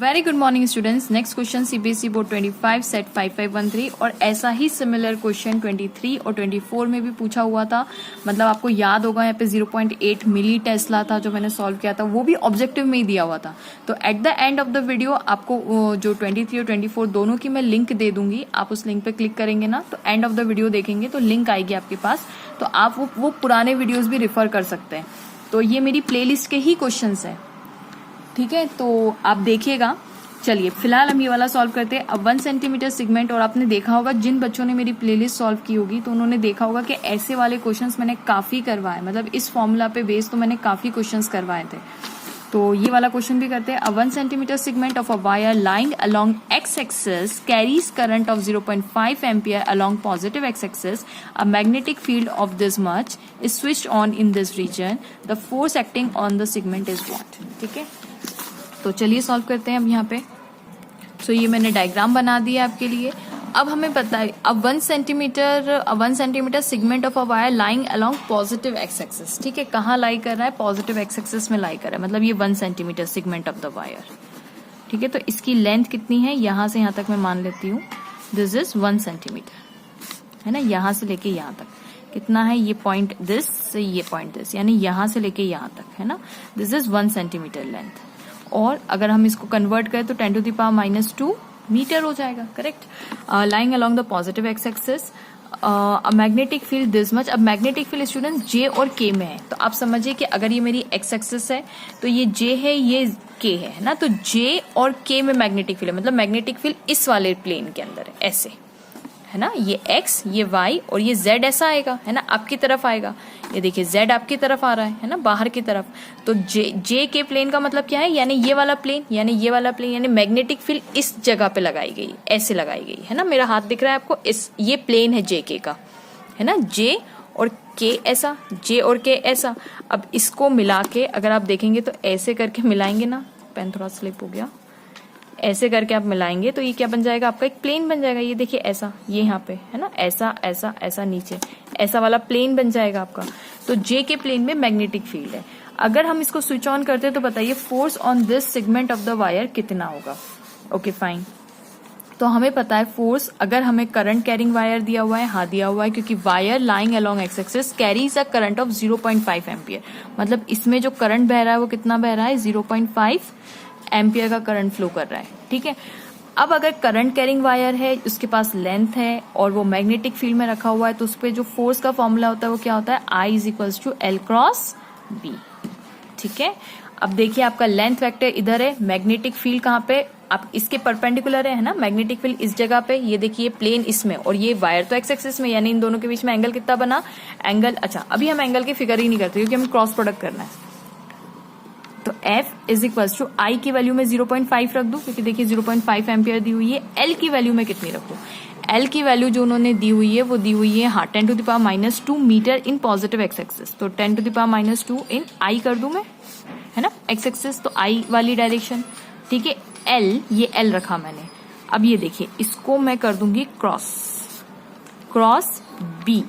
Very good morning students. Next question CBSE board 25 set 5513 और ऐसा ही similar question 23 और 24 में भी पूछा हुआ था। मतलब आपको याद होगा यहाँ पे 0.8 मिली टेस्ला था जो मैंने सॉल्व किया था, वो भी ऑब्जेक्टिव में ही दिया हुआ था। तो at the end of the video आपको जो 23 और 24 दोनों की मैं लिंक दे दूंगी। आप उस लिंक पे क्लिक करेंगे ना तो एंड ऑफ द वीडियो देखेंगे तो लिंक आएगी आपके पास, तो आप वो पुराने वीडियोज भी रिफर कर सकते हैं। तो ये मेरी प्लेलिस्ट के ही क्वेश्चंस है, ठीक है, तो आप देखिएगा। चलिए फिलहाल हम ये वाला सॉल्व करते हैं। अब 1 सेंटीमीटर सेगमेंट, और आपने देखा होगा जिन बच्चों ने मेरी प्लेलिस्ट सॉल्व की होगी तो उन्होंने देखा होगा कि ऐसे वाले क्वेश्चंस मैंने काफी करवाए, मतलब इस फॉर्मूला पे बेस तो मैंने काफी क्वेश्चंस करवाए थे। तो ये वाला क्वेश्चन भी करते हैं। A 1 centimetre segment of a wire lying along X axis carries current of 0.5 ampere along positive X axis. A magnetic field of this much is switched on in this region. The force acting on the segment is what. ठीक है, तो चलिए solve करते हैं अब यहाँ पे। सो ये मैंने डायग्राम बना दिया आपके लिए। अब हमें पता है अब 1 centimetre segment of a wire lying along positive X axis. ठीक है, कहाँ लाई कर रहा है? पॉजिटिव एक्स एक्सिस में लाई कर रहा है, मतलब ये 1 centimetre segment of the wire. ठीक है, तो इसकी लेंथ कितनी है? यहां से यहां तक मैं मान लेती हूँ दिस इज 1 सेंटीमीटर, है ना। यहां से लेके यहां तक कितना है? ये पॉइंट दिस से ये पॉइंट दिस, यानी यहां से लेके यहां तक, है ना। This is 1 centimetre length. और अगर हम इसको कन्वर्ट करें तो 10⁻⁻2 मीटर हो जाएगा, correct. Lying along the positive X axis magnetic field this much. अब मैग्नेटिक फील्ड स्टूडेंट जे और के में है, तो आप समझिए कि अगर ये मेरी एक्स एक्सिस है तो ये जे है, ये के है ना। तो जे और के में मैग्नेटिक फील्ड है, मतलब मैग्नेटिक फील्ड इस वाले प्लेन के अंदर है, ऐसे, है ना। ये x, ये y और ये z ऐसा आएगा, है ना, आपकी तरफ आएगा। ये देखिए z आपकी तरफ आ रहा है ना, बाहर की तरफ। तो j के प्लेन का मतलब क्या है? यानी ये वाला प्लेन, यानी ये वाला प्लेन, यानी मैग्नेटिक फील्ड इस जगह पे लगाई गई, ऐसे लगाई गई, है ना। मेरा हाथ दिख रहा है आपको, ये प्लेन है j के का, है ना। j और k ऐसा, j और k ऐसा। अब इसको मिला के अगर आप देखेंगे तो ऐसे करके मिलाएंगे ना, पेन थोड़ा स्लिप हो गया, ऐसे करके आप मिलाएंगे तो ये क्या बन जाएगा? आपका एक प्लेन बन जाएगा। ये देखिए ऐसा, ये यहाँ पे, है ना, ऐसा ऐसा ऐसा नीचे, ऐसा वाला प्लेन बन जाएगा आपका। तो जे के प्लेन में मैग्नेटिक फील्ड है। अगर हम इसको स्विच ऑन करते हैं तो बताइए force on this segment of the wire कितना होगा? Okay fine. तो हमें पता है फोर्स, अगर हमें करंट कैरिंग वायर दिया हुआ है, हाँ दिया हुआ है, क्योंकि wire lying along X axis carries a current of 0.5 ampere. मतलब इसमें जो करंट बह रहा है वो कितना बह रहा है? 0.5 एम्पियर का करंट फ्लो कर रहा है। ठीक है, अब अगर करंट कैरिंग वायर है, उसके पास लेंथ है और वो मैग्नेटिक फील्ड में रखा हुआ है, तो उस पर जो फोर्स का फॉर्मूला होता है वो क्या होता है? I = L × B। ठीक है, अब देखिए आपका लेंथ वेक्टर इधर है, मैग्नेटिक फील्ड कहाँ पे? आप इसके परपेंडिकुलर है ना, मैग्नेटिक फील्ड इस जगह पे। ये देखिए प्लेन इसमें और ये वायर तो एक्स एक्सिस में, यानी इन दोनों के बीच में एंगल कितना बना? एंगल, अच्छा अभी हम एंगल की फिगर ही नहीं करते क्योंकि हमें क्रॉस प्रोडक्ट करना है। तो F = I की वैल्यू में 0.5 रख दूं, क्योंकि देखिए 0.5 एम्पियर दी हुई है। L की वैल्यू में कितनी रख दूं? L की वैल्यू जो उन्होंने दी हुई है वो दी हुई है, हाँ, 10⁻² metre in positive X axis. तो 10⁻² इन I कर दूं मैं, है ना, एक्स एक्सिस, तो I वाली डायरेक्शन। ठीक है, L, ये L रखा मैंने। अब ये देखिए इसको मैं कर दूंगी क्रॉस B।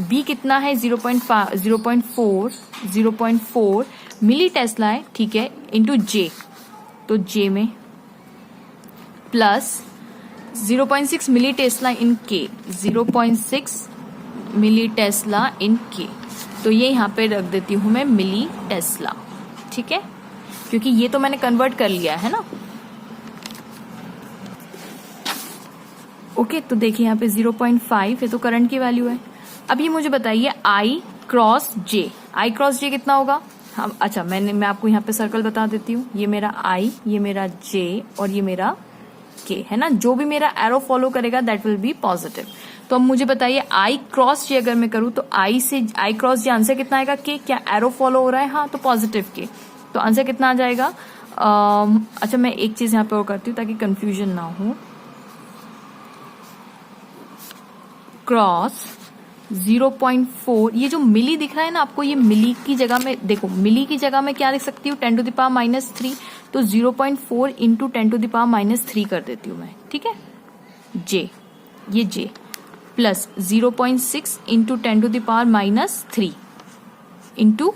B कितना है? 0.4 मिली टेस्ला है, ठीक है, इंटू J। तो J में प्लस 0.6 मिली टेस्ला इन K, 0.6 मिली टेस्ला इन K। तो ये यहाँ पे रख देती हूं मैं मिली टेस्ला। ठीक है, क्योंकि ये तो मैंने कन्वर्ट कर लिया है ना। ओके, तो देखिए यहाँ पे 0.5 है तो करंट की वैल्यू है। अब ये मुझे बताइए I × J कितना होगा? हम, अच्छा मैं आपको यहाँ पे सर्कल बता देती हूँ। ये मेरा I, ये मेरा J और ये मेरा K, है ना। जो भी मेरा एरो फॉलो करेगा दैट विल बी पॉजिटिव। तो अब मुझे बताइए I × J अगर मैं करूँ तो I × J आंसर कितना आएगा? K। क्या एरो फॉलो हो रहा है? हाँ, तो पॉजिटिव K। तो आंसर कितना आ जाएगा? अच्छा मैं एक चीज यहाँ पे और करती हूँ ताकि कंफ्यूजन ना हो। क्रॉस 0.4, ये जो मिली दिख रहा है ना आपको, ये मिली की जगह में देखो, मिली की जगह में क्या लिख सकती हूँ? 10⁻³ तो 0.4 × 10⁻³ कर देती हूँ मैं। ठीक है, J, ये J प्लस 0.6 × 10⁻³ इंटू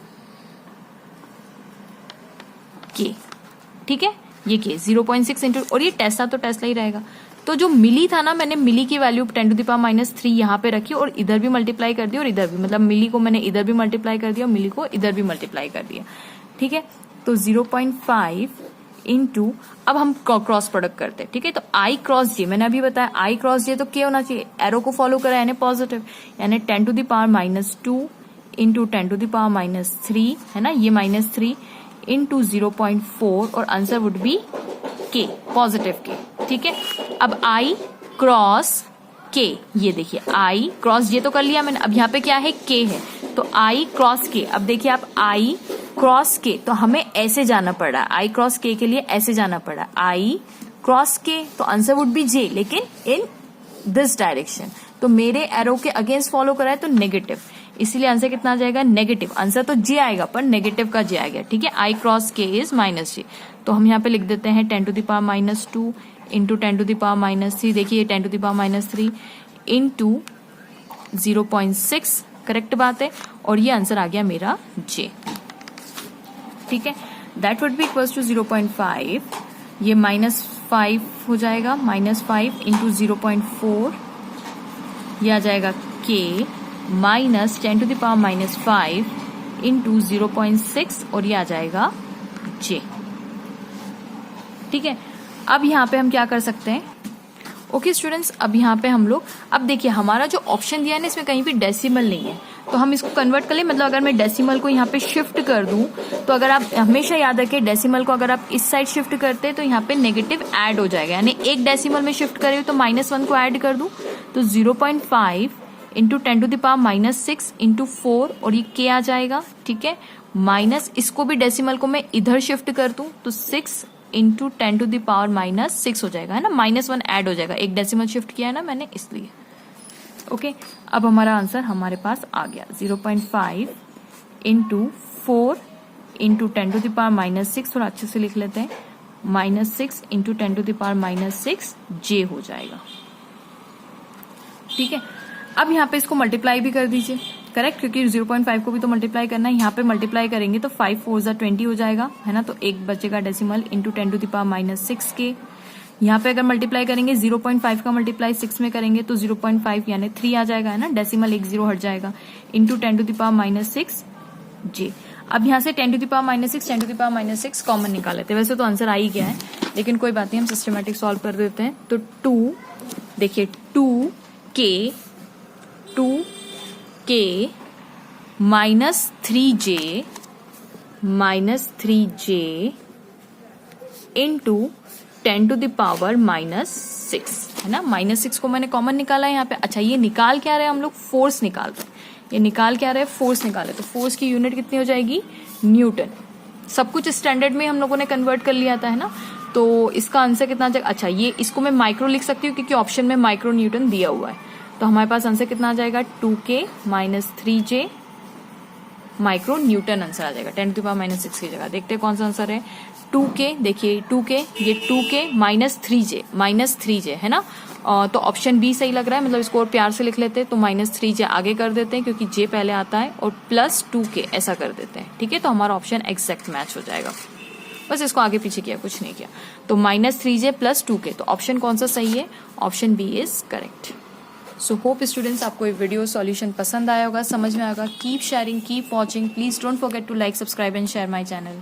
K। ठीक है, ये के 0.6 इंटू, और ये टेस्ला तो टेस्ला ही रहेगा। तो जो मिली था ना, मैंने मिली की वैल्यू 10⁻³ यहाँ पे रखी और इधर भी मल्टीप्लाई कर दी और इधर भी, मतलब मिली को मैंने इधर भी मल्टीप्लाई कर दिया और मिली को इधर भी मल्टीप्लाई कर दिया। ठीक है, तो 0.5 इंटू, अब हम क्रॉस प्रोडक्ट करते हैं। ठीक है, तो आई क्रॉस जे, मैंने अभी बताया आई क्रॉस जे तो क्या होना चाहिए, एरो को फॉलो करा यानी पॉजिटिव, यानी 10⁻² इंटू 10⁻³ है ना, ये -3 इंटू 0.4 और आंसर वुड बी के, पॉजिटिव के। ठीक है, अब आई क्रॉस के, ये देखिए आई क्रॉस जे तो कर लिया मैंने, अब यहाँ पे क्या है के है, तो आई क्रॉस के। अब देखिए आप आई क्रॉस के, तो हमें ऐसे जाना पड़ रहा है, आई क्रॉस के लिए ऐसे जाना पड़ रहा है, आई क्रॉस के, तो आंसर वुड बी जे, लेकिन इन दिस डायरेक्शन। तो मेरे एरो के अगेंस्ट फॉलो करा है तो नेगेटिव, इसीलिए आंसर कितना आ जाएगा, नेगेटिव। आंसर तो जे आएगा पर नेगेटिव का जे आ गया। ठीक है, आई क्रॉस के इज -j, तो हम यहाँ पे लिख देते हैं 10⁻² इंटू 10⁻³ देखिए 10⁻³ इंटू 0.6, करेक्ट बात है, और ये आंसर आ गया मेरा जे। ठीक है, that would be equals to 0.5, ये -5 हो जाएगा, -5 इंटू 0.4, ये आ जाएगा के माइनस 10⁻5 इंटू 0.6 और ये आ जाएगा जे। ठीक है, अब यहाँ पे हम क्या कर सकते हैं, ओके स्टूडेंट्स, अब यहाँ पे हम लोग, अब देखिए हमारा जो ऑप्शन दिया है ना इसमें कहीं भी डेसिमल नहीं है, तो हम इसको कन्वर्ट कर ले, मतलब अगर मैं डेसिमल को यहाँ पे शिफ्ट कर दूं, तो अगर आप हमेशा याद रखें डेसिमल को अगर आप इस साइड शिफ्ट करते हैं तो यहाँ पे नेगेटिव ऐड हो जाएगा, यानी एक डेसिमल में शिफ्ट करे तो -1 को ऐड कर दूं, तो 0.5 इंटू 10⁻6 इंटू 4 और ये के आ जाएगा। ठीक है, माइनस इसको भी डेसिमल को मैं इधर शिफ्ट कर दूं तो 6 इंटू 10⁻6 हो जाएगा, है ना, -1 ऐड हो जाएगा, एक डेसिमल शिफ्ट किया है ना मैंने इसलिए। ओके, अब हमारा आंसर हमारे पास आ गया 0.5 इंटू 4 इंटू 10⁻6, थोड़ा अच्छे से लिख लेते हैं, -6 इंटू 10⁻6 जे हो जाएगा। ठीक है, अब यहाँ पे इसको मल्टीप्लाई भी कर दीजिए, करेक्ट, क्योंकि 0.5 को भी तो मल्टीप्लाई करना है, यहाँ पे मल्टीप्लाई करेंगे तो 5 4 जा 20 हो जाएगा, है ना, तो एक बचेगा डेसिमल इंटू 10⁻6 के। यहाँ पे अगर मल्टीप्लाई करेंगे 0.5 का मल्टीप्लाई 6 में करेंगे तो 0.5 यानी 3 आ जाएगा, है ना, डेसिमल 1 0 हट जाएगा, इंटू 10⁻6 जे। अब यहाँ से 10⁻6 कॉमन निकाल लेते हैं, वैसे तो आंसर आ ही गया है लेकिन कोई बात नहीं, हम सिस्टमेटिक सॉल्व कर देते हैं। तो 2 देखिए 2k -3j इंटू 10⁻6, है ना, -6 को मैंने कॉमन निकाला है यहाँ पे। अच्छा, ये निकाल क्या रहे हैं हम लोग, फोर्स निकाल रहे हैं, ये निकाल क्या रहे हैं, फोर्स निकाले, तो फोर्स की यूनिट कितनी हो जाएगी, न्यूटन। सब कुछ स्टैंडर्ड में हम लोगों ने कन्वर्ट कर लिया था, है ना, तो इसका आंसर कितना आ जाएगा, अच्छा ये इसको मैं माइक्रो लिख सकती हूँ क्योंकि ऑप्शन में माइक्रो न्यूटन दिया हुआ है, तो हमारे पास आंसर कितना आ जाएगा 2k -3j micro Newton answer आ जाएगा 10⁻6 की जगह। देखते हैं कौन सा आंसर है, 2k, देखिए 2k, ये 2k -3j है ना, तो ऑप्शन बी सही लग रहा है, मतलब इसको और प्यार से लिख लेते हैं, तो -3j आगे कर देते हैं क्योंकि j पहले आता है, और +2k ऐसा कर देते हैं। ठीक है, तो हमारा ऑप्शन एग्जैक्ट मैच हो जाएगा, बस इसको आगे पीछे किया, कुछ नहीं किया, तो -3j +2k, तो ऑप्शन कौन सा सही है, option B is correct. So hope students आपको ये वीडियो सॉल्यूशन पसंद आया होगा, समझ में आएगा। Keep sharing, keep watching, please don't forget to like, subscribe and share my channel.